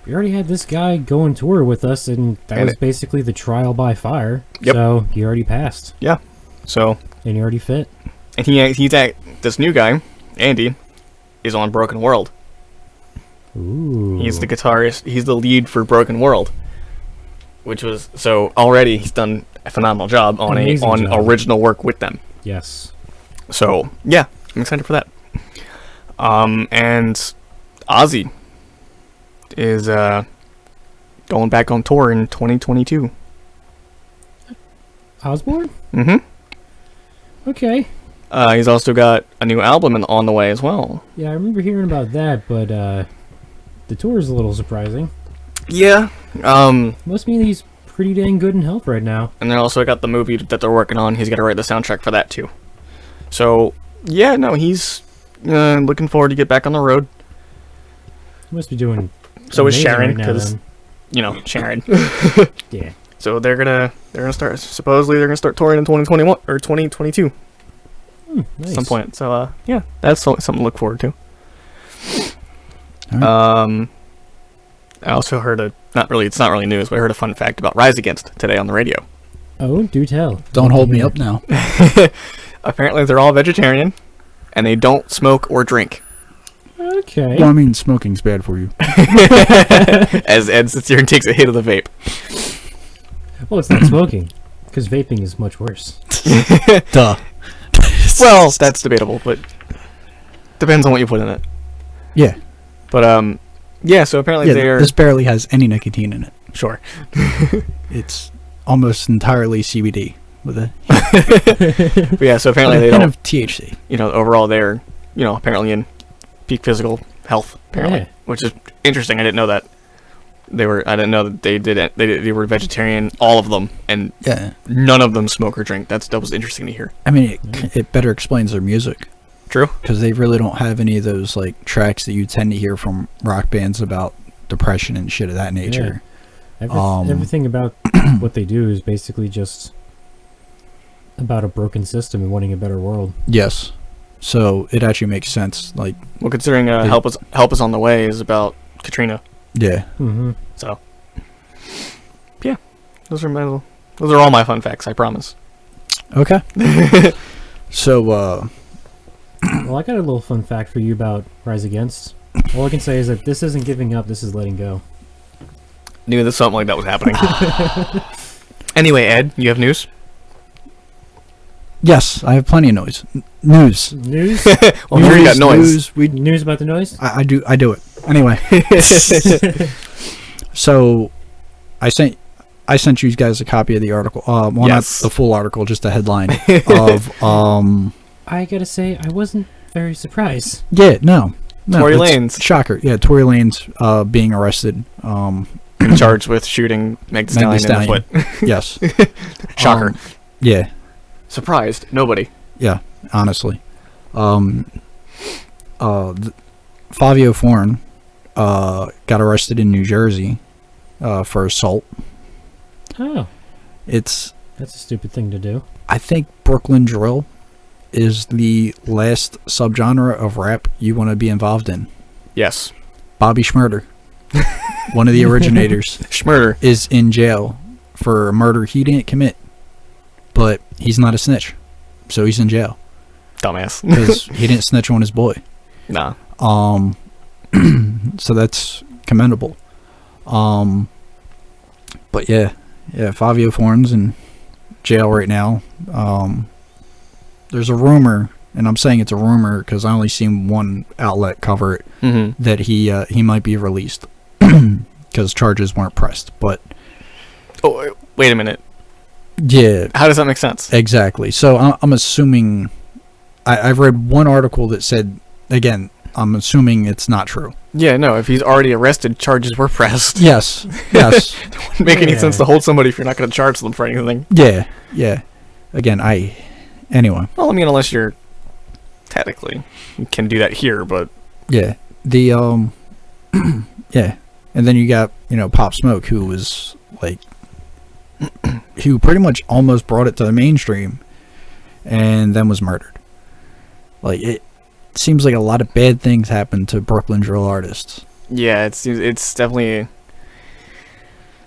we already had this guy go on tour with us, and that was basically the trial by fire. Yep. So he already passed. Yeah. So. And he already fit. And this new guy, Andy, is on Broken World. Ooh. He's the guitarist. He's the lead for Broken World, which was so already he's done a phenomenal job on original work with them. Yes. So yeah, I'm excited for that. And Ozzy is going back on tour in 2022. Osborne? Mm-hmm. Okay. He's also got a new album on the way as well. Yeah, I remember hearing about that, but the tour is a little surprising. Yeah. Must mean he's pretty dang good in health right now. And they also got the movie that they're working on. He's got to write the soundtrack for that too. So yeah, no, he's looking forward to get back on the road. He must be doing. So is Sharon, right because Sharon. Yeah. So they're gonna start. Supposedly they're gonna start touring in 2021 or 2022. Nice. At some point. So yeah, that's something to look forward to. Right. I also heard it's not really news, but I heard a fun fact about Rise Against today on the radio. Oh, do tell. Don't hold me up now. Apparently they're all vegetarian, and they don't smoke or drink. Okay. Well, I mean, smoking's bad for you. As Ed sits here and takes a hit of the vape. Well, it's not smoking, because vaping is much worse. Duh. Well, that's debatable, but depends on what you put in it. Yeah. But yeah. So apparently this barely has any nicotine in it. Sure. It's almost entirely CBD with a But yeah. So apparently they hint don't. of THC. Overall they're apparently in peak physical health. Apparently, which is interesting. I didn't know that. I didn't know that they did it. They were vegetarian, all of them, and none of them smoke or drink. That was interesting to hear. I mean, it better explains their music. True. Because they really don't have any of those like tracks that you tend to hear from rock bands about depression and shit of that nature. Yeah. Everything about what they do is basically just about a broken system and wanting a better world. Yes. So it actually makes sense. Like, well, considering Help Us on the Way is about Katrina. Yeah. Mm-hmm. So, yeah, those are all my fun facts. I promise. Okay. So, well, I got a little fun fact for you about Rise Against. All I can say is that this isn't giving up. This is letting go. Knew that something like that was happening. Anyway, Ed, you have news? yes, I have plenty of noise. News. News? Well, you got noise. News about the noise? I do it. Anyway. So, I sent you guys a copy of the article. Well, yes. Not the full article, just a headline of I gotta say, I wasn't very surprised. Yeah, no. Tory Lanez. Shocker. Yeah, Tory Lanez being arrested. Charged with shooting Meg Thee Stallion in the foot. Yes. Shocker. Yeah. Surprised. Nobody. Yeah, honestly. Fabio Foreign got arrested in New Jersey for assault. Oh. That's a stupid thing to do. I think Brooklyn drill is the last subgenre of rap you want to be involved in. Yes. Bobby Shmurda, one of the originators, Shmurda, is in jail for a murder he didn't commit, but he's not a snitch, so he's in jail. Dumbass. Because he didn't snitch on his boy. Nah. So that's commendable. But yeah, Fabio Foreign's in jail right now. There's a rumor, and I'm saying it's a rumor because I only seen one outlet cover it, that he might be released because charges weren't pressed. But oh, wait a minute, Yeah, How does that make sense? exactly. So I'm assuming I've read one article that said, again, I'm assuming it's not true. Yeah, no. If he's already arrested, charges were pressed. Yes, yes, It wouldn't make any sense to hold somebody if you're not going to charge them for anything. yeah, yeah. Again, anyway, Well, I mean, unless you're technically you can do that here, but yeah. The yeah, and then you got Pop Smoke, who was like, who pretty much almost brought it to the mainstream, and then was murdered. Like it seems like a lot of bad things happen to Brooklyn drill artists. yeah, it's definitely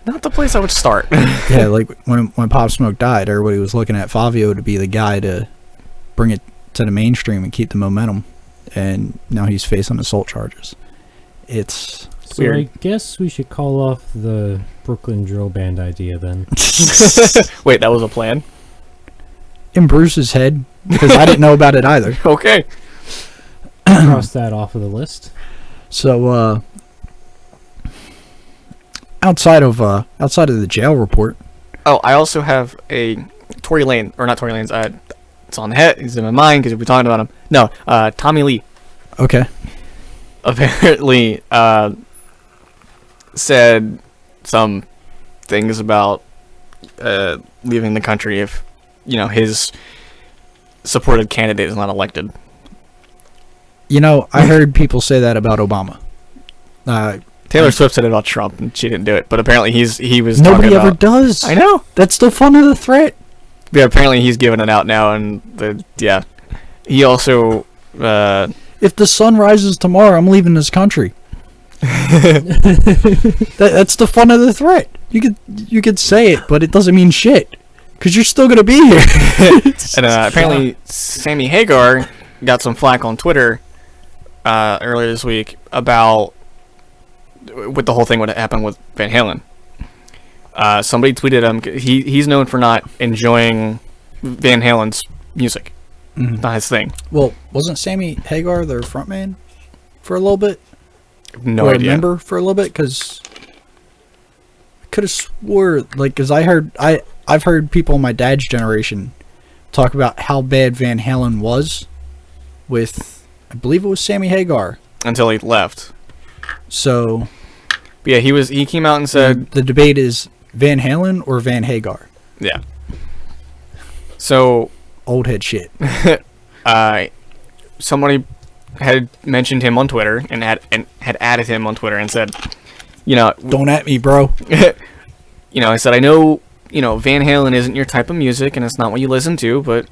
not the place I would start. Yeah, like when Pop Smoke died, everybody was looking at Fabio to be the guy to bring it to the mainstream and keep the momentum, and now he's facing assault charges. It's So weird. I guess we should call off the Brooklyn drill band idea then. Wait, that was a plan? in Bruce's head because I didn't know about it either. Okay. Cross that off of the list. So outside of the jail report. Oh, I also have a Tory Lane, or not Tory Lane's. It's on the head. He's in my mind because we're talking about him. No, Tommy Lee. Okay. Apparently said some things about leaving the country if his supported candidate is not elected. I heard people say that about Obama. Taylor Swift said it about Trump and she didn't do it, but apparently he was Nobody talking ever about, does. I know. That's the fun of the threat. Yeah, apparently he's giving it out now, and he also If the sun rises tomorrow, I'm leaving this country. That's the fun of the threat. You could say it, but it doesn't mean shit because you're still gonna be here. and apparently Sammy Hagar got some flack on Twitter earlier this week about with the whole thing what happened with Van Halen. Somebody tweeted him. He's known for not enjoying Van Halen's music. Mhm. Not his thing. Well, wasn't Sammy Hagar their frontman for a little bit? No or idea. a member for a little bit? Because I could have swore, because I've heard people in my dad's generation talk about how bad Van Halen was with, I believe it was Sammy Hagar. Until he left. So But yeah, he came out and said, the debate is Van Halen or Van Hagar. yeah. So Old head shit. somebody had mentioned him on Twitter and had added him on Twitter and said, Don't at me, bro. I said, I know, Van Halen isn't your type of music and it's not what you listen to, but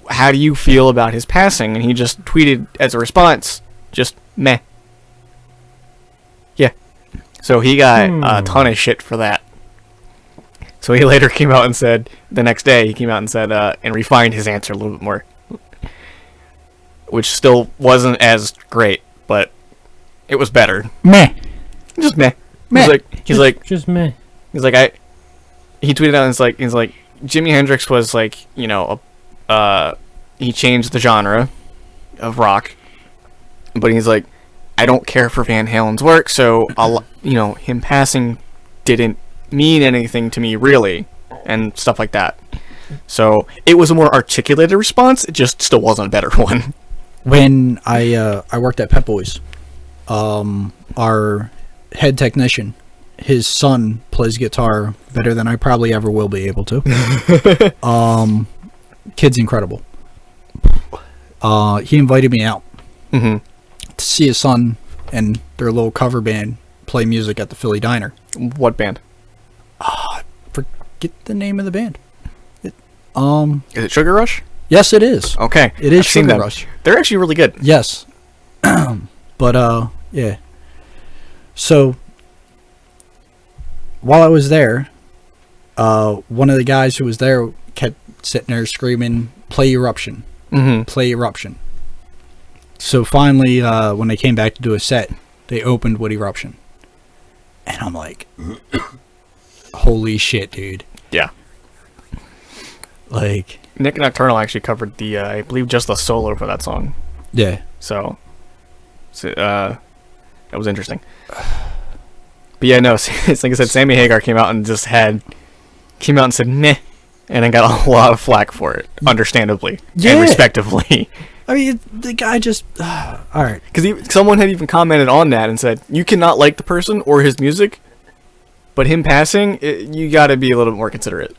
how do you feel about his passing? And he just tweeted as a response, just meh. Yeah. So he got a ton of shit for that. So he later came out and said, the next day, he came out and said, and refined his answer a little bit more. Which still wasn't as great, but it was better. Meh. Just meh. Meh. Just meh. He tweeted out and he's like Jimi Hendrix was he changed the genre of rock, but he's like, I don't care for Van Halen's work, so him passing didn't mean anything to me really, and stuff like that. So it was a more articulated response. It just still wasn't a better one. When I worked at Pep Boys, our head technician, his son plays guitar better than I probably ever will be able to. Kid's incredible. He invited me out Mm-hmm. to see his son and their little cover band play music at the Philly Diner. What band? Forget the name of the band. Is it Sugar Rush? Yes, it is. Okay, It is I've seen Sugar them. Rush. They're actually really good. Yes. But yeah. So while I was there, one of the guys who was there kept sitting there screaming, "Play Eruption, Mm-hmm. play Eruption." So finally, when they came back to do a set, they opened with Eruption, and I'm like, "Holy shit, dude!" Yeah. Like, Nick Nocturnal actually covered the, I believe, just the solo for that song. yeah. So that was interesting. But yeah, no, it's like I said, Sammy Hagar came out and said meh, And then got a lot of flack for it, understandably Yeah. and respectively. I mean, the guy just. All right. Because someone had even commented on that and said, you cannot like the person or his music, but him passing, you got to be a little bit more considerate.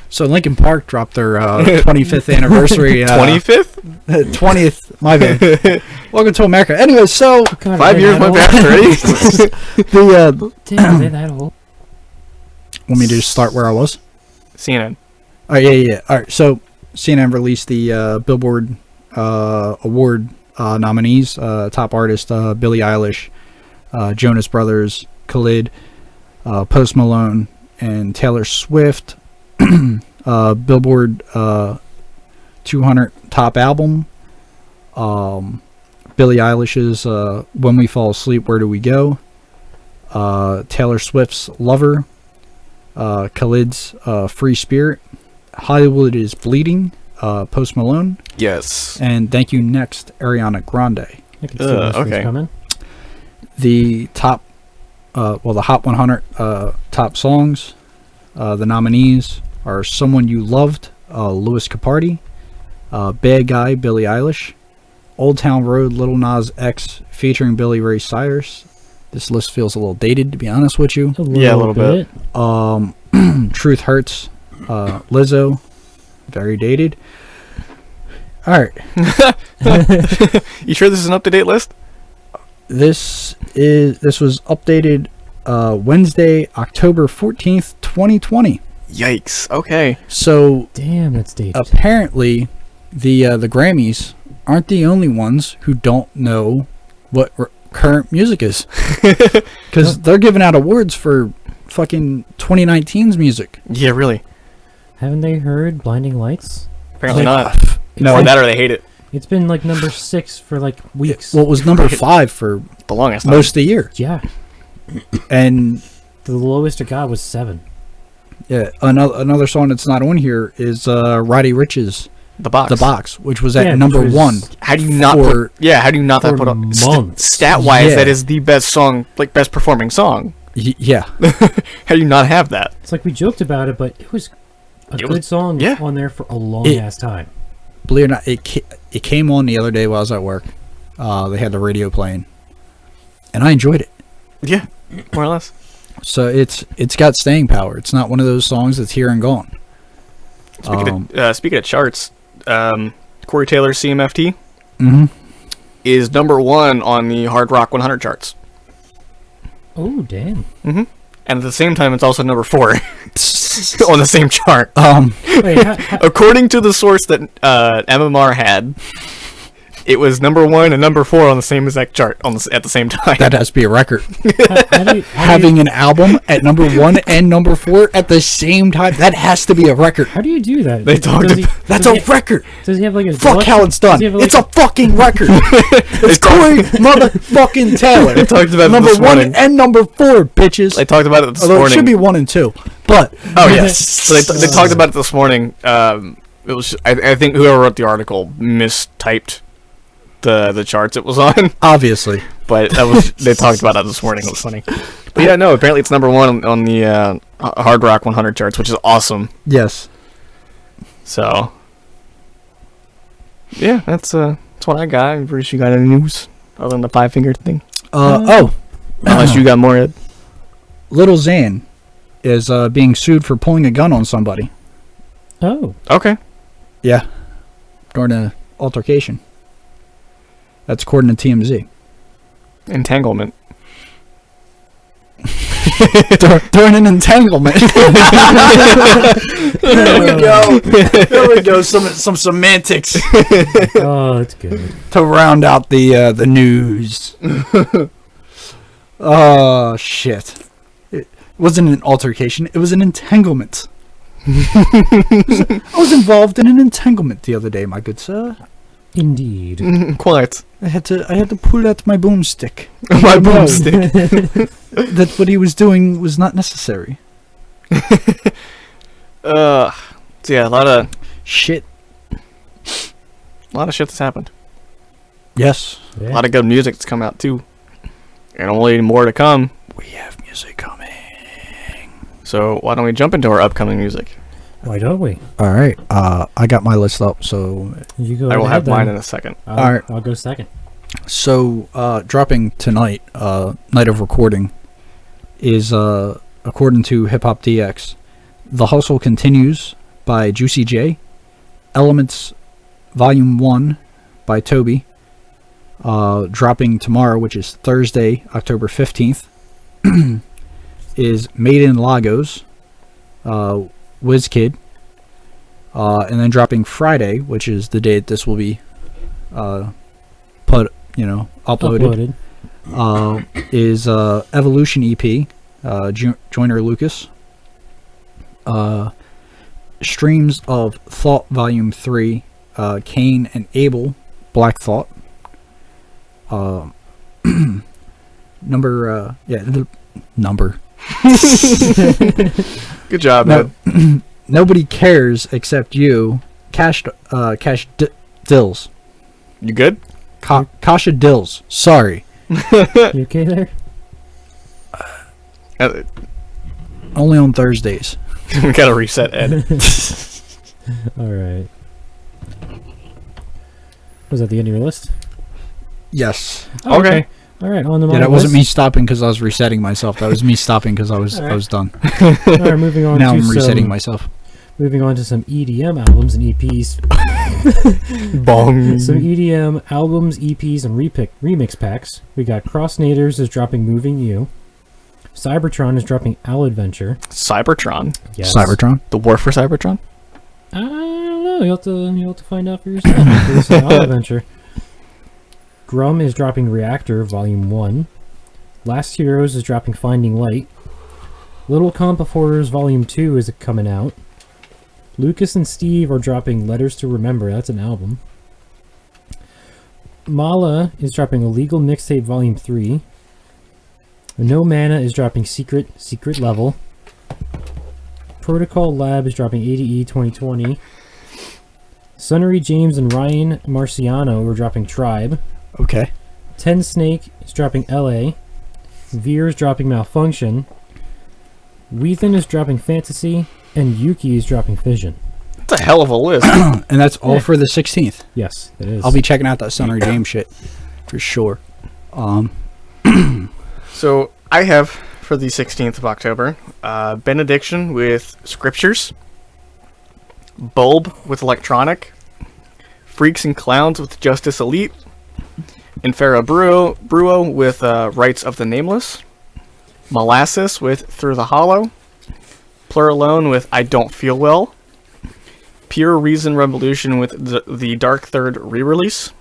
So Linkin Park dropped their 25th anniversary. 25th? 20th. My bad. Welcome to America. Anyway, so God, 5 years went past already. the Damn, they that old. want me to just start where I was? CNN. Oh yeah. All right. So CNN released the Billboard award nominees. Top artist Billie Eilish, Jonas Brothers, Khalid, Post Malone, and Taylor Swift. Billboard 200 top album. Billie Eilish's When We Fall Asleep, Where Do We Go? Taylor Swift's Lover. Khalid's Free Spirit. Hollywood is Bleeding. Post Malone. Yes. And Thank You Next, Ariana Grande. I can see those things okay. coming. The top, the Hot 100 top songs. The nominees are Someone You Loved, Louis Capaldi, Bad Guy, Billie Eilish, Old Town Road, Lil Nas X featuring Billy Ray Cyrus. This list feels a little dated, to be honest with you. A little bit. Truth Hurts, Lizzo, very dated. All right. You sure this is an up-to-date list? This was updated Wednesday, October 14th, 2020. Yikes. Okay. So Damn, that's dated. apparently the Grammys aren't the only ones who don't know what current music is, because they're giving out awards for fucking 2019's music. Yeah, really. Haven't they heard Blinding Lights? Apparently Like, not. No, Or that or they hate it. It's been like number 6 for like weeks. well, it was number 5 for The longest time. most of the year, Yeah, and the lowest it got was 7. yeah, another song that's not on here is Roddy Rich's The Box. "The Box," which was at Yeah, number which was 1. How do you not For- how do you not for put up months. stat-wise, Yeah. that is the best song, like best performing song. Yeah, How do you not have that? It's like we joked about it, but it was a It good was- song yeah. on there for a long It- ass time. believe it or not, it came on the other day while I was at work. They had the radio playing, and I enjoyed it. Yeah, more or less. So it's got staying power. It's not one of those songs that's here and gone. Speaking of charts, Corey Taylor's CMFT Mm-hmm. is number 1 on the Hard Rock 100 charts. Oh damn! Mm-hmm. And at the same time, it's also number 4 on the same chart. Wait, According to the source that MMR had, it was number 1 and number 4 on the same exact chart at the same time. That has to be a record. how do you, Having an album at number 1 and number 4 at the same time, that has to be a record. how do you do that? They talked Does he- about- That's does a he- record. Does he have like a Fuck how it's done. Does he have, like, It's a fucking record. It's Corey motherfucking Taylor. They talked about it number this 1 morning. and number 4, bitches. They talked about it this Although morning. it should be 1 and 2, but Oh yes. So they talked about it this morning. It was I think whoever wrote the article mistyped the charts it was on, obviously. but that was they talked about that this morning. It was funny. But yeah, no. Apparently, it's number 1 on the Hard Rock 100 charts, which is awesome. Yes. So yeah, that's what I got. Bruce, you got any news other than the 5-finger thing? Unless you got more. Ed. Little Xan is being sued for pulling a gun on somebody. Oh, Okay. Yeah. During an altercation. That's according to TMZ. Entanglement. During an entanglement. There we go. There we go. Some semantics oh, that's good. to round out the news. Oh shit! It wasn't an altercation. It was an entanglement. I was involved in an entanglement the other day, my good sir. Indeed. Quite. I had to pull out my boomstick. My No. boomstick. That what he was doing was not necessary. So yeah, a lot of Shit. shit that's happened. Yes. A lot of good music that's come out too, and only more to come. We have music coming. So why don't we jump into our upcoming music? Why don't we? All right. I got my list up. So You go I will ahead, have mine then. in a second. All Alright. I'll go second. dropping tonight, night of recording, is according to Hip Hop DX, The Hustle Continues by Juicy J, Elements Volume 1 by Toby, dropping tomorrow, which is Thursday, October 15th, is Made in Lagos, WizKid, and then dropping Friday, which is the day that this will be uploaded. Is Evolution EP, Joyner Lucas, Streams of Thought Volume 3, Cain and Abel, Black Thought, number. Good job, No, man. Nobody Cares Except You, Dills. You good? Kasha Dills. Sorry. You okay there? Only on Thursdays. We gotta reset Ed. All right. Was that the end of your list? Yes. Oh, Okay. All right. On the Yeah, that wasn't me stopping because I was resetting myself. That was me stopping because I was Alright. I was done. All right. Moving on. Now to I'm resetting some, myself. Moving on to some EDM albums and EPs. Bong. Some EDM albums, EPs, and remix packs. We got Crossnaders is dropping Moving You. Cybertron is dropping Owl Adventure. Cybertron. Yes. Cybertron. The War for Cybertron. I don't know. You'll have to find out for yourself. This is Owl Adventure. Grum is dropping Reactor Volume 1. Last Heroes is dropping Finding Light. Little Comp of Horrors Volume 2 is coming out. Lucas and Steve are dropping Letters to Remember. That's an album. Mala is dropping Illegal Mixtape Volume 3. No Mana is dropping Secret Level. Protocol Lab is dropping ADE 2020. Sunnery James and Ryan Marciano are dropping Tribe. Okay. Ten Snake is dropping LA. Veer is dropping Malfunction. Weathen is dropping Fantasy. And Yuki is dropping Fission. That's a hell of a list. And that's all for the 16th. Yes, it is. I'll be checking out that Sunnery James shit for sure. So I have for the 16th of October, Benediction with Scriptures, Bulb with Electronic, Freaks and Clowns with Justice Elite, Infera Bruo with Rights of the Nameless, Molasses with Through the Hollow, Pluralone with I Don't Feel Well, Pure Reason Revolution with the Dark Third re-release,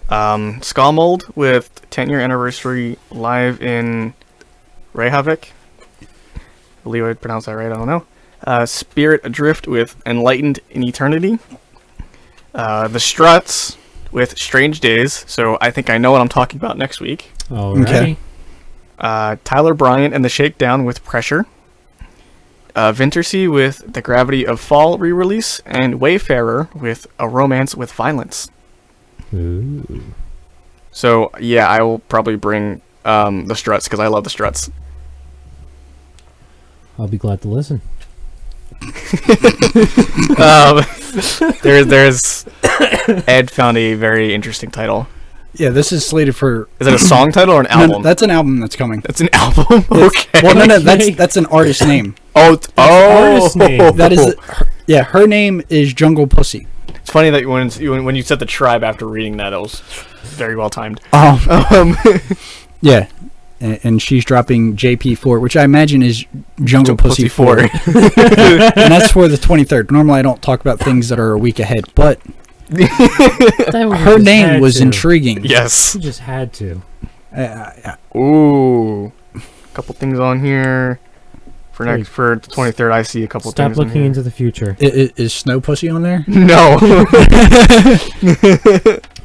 Skullmold with 10-year anniversary live in Reykjavik. I believe I pronounced that right, I don't know. Spirit Adrift with Enlightened in Eternity. The Struts with Strange Days, so I think I know what I'm talking about next week. Alrighty. Okay. Tyler Bryant and the Shakedown with Pressure. Vintersea with The Gravity of Fall re-release. And Wayfarer with A Romance with Violence. Ooh. So, yeah, I will probably bring the Struts, because I love the Struts. I'll be glad to listen. There's Ed found a very interesting title. Yeah, this is slated for. Is it a song title or an album? No, that's an album that's coming. That's an album? Okay. Well, no, Okay. that's an artist name. artist name. That is, her name is Jungle Pussy. It's funny that when you said the tribe after reading that, it was very well timed. Yeah, and she's dropping JP4, which I imagine is Jungle Pussy 4. And that's for the 23rd. Normally I don't talk about things that are a week ahead, but her name was intriguing. Yes. You just had to. Ooh. A couple things on here. For Wait. the 23rd, I see a couple Stop things on looking here. into the future. Is Snow Pussy on there? No.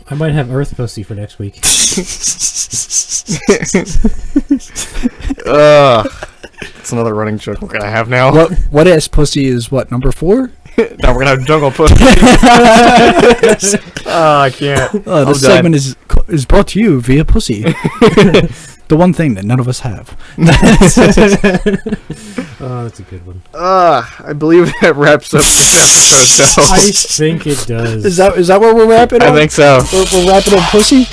I might have Earth Pussy for next week. Ugh. That's another running joke we're gonna have now. What ass pussy is what, number 4? No, we're gonna have Jungle Pussy. I can't. This segment is brought to you via pussy. The one thing that none of us have. Oh, that's a good one. I believe that wraps up this episode. I think it does. Is that where we're wrapping up? I think so. We're wrapping up pussy?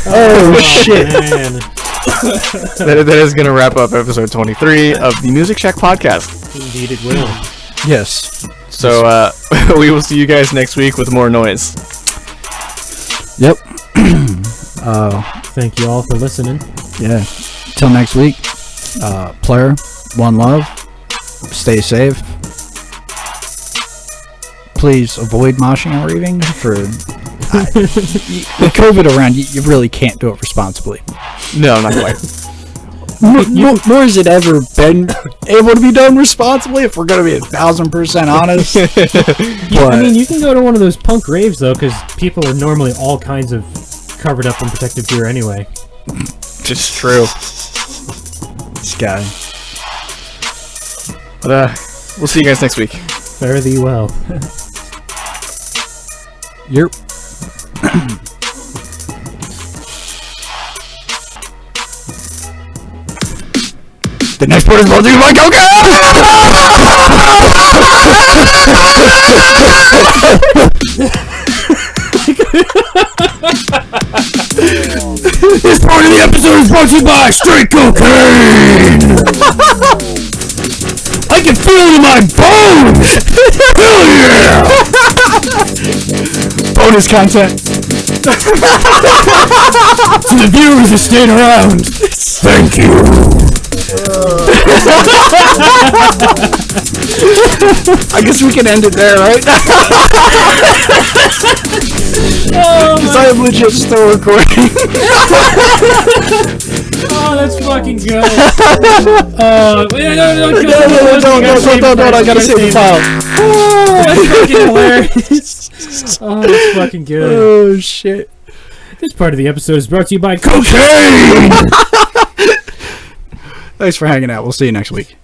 Oh, shit. Man. That is going to wrap up episode 23 of the Music Shack podcast. Indeed it will. Yes. So we will see you guys next week with more noise. Yep. Thank you all for listening. Yeah. Till next week. Player, one love. Stay safe. Please avoid moshing and raving. With COVID around, you really can't do it responsibly. No, not quite. Nor has it ever been able to be done responsibly, if we're going to be 1,000% honest. I mean, you can go to one of those punk raves, though, because people are normally all kinds of covered up in protective gear anyway. Just true. This guy. But we'll see you guys next week. Fare thee well. Yep. The next part is brought to you by This part of the episode is brought to you by straight cocaine. I can feel it in my bones. Hell yeah! Bonus content. To the viewers who stayed around, thank you. I guess we can end it there, right? Because I am legit still recording. Oh, that's fucking good. Don't, I gotta save the file. Oh, that's fucking hilarious. Oh, that's fucking good. Oh, shit. This part of the episode is brought to you by Cocaine! Thanks for hanging out. We'll see you next week.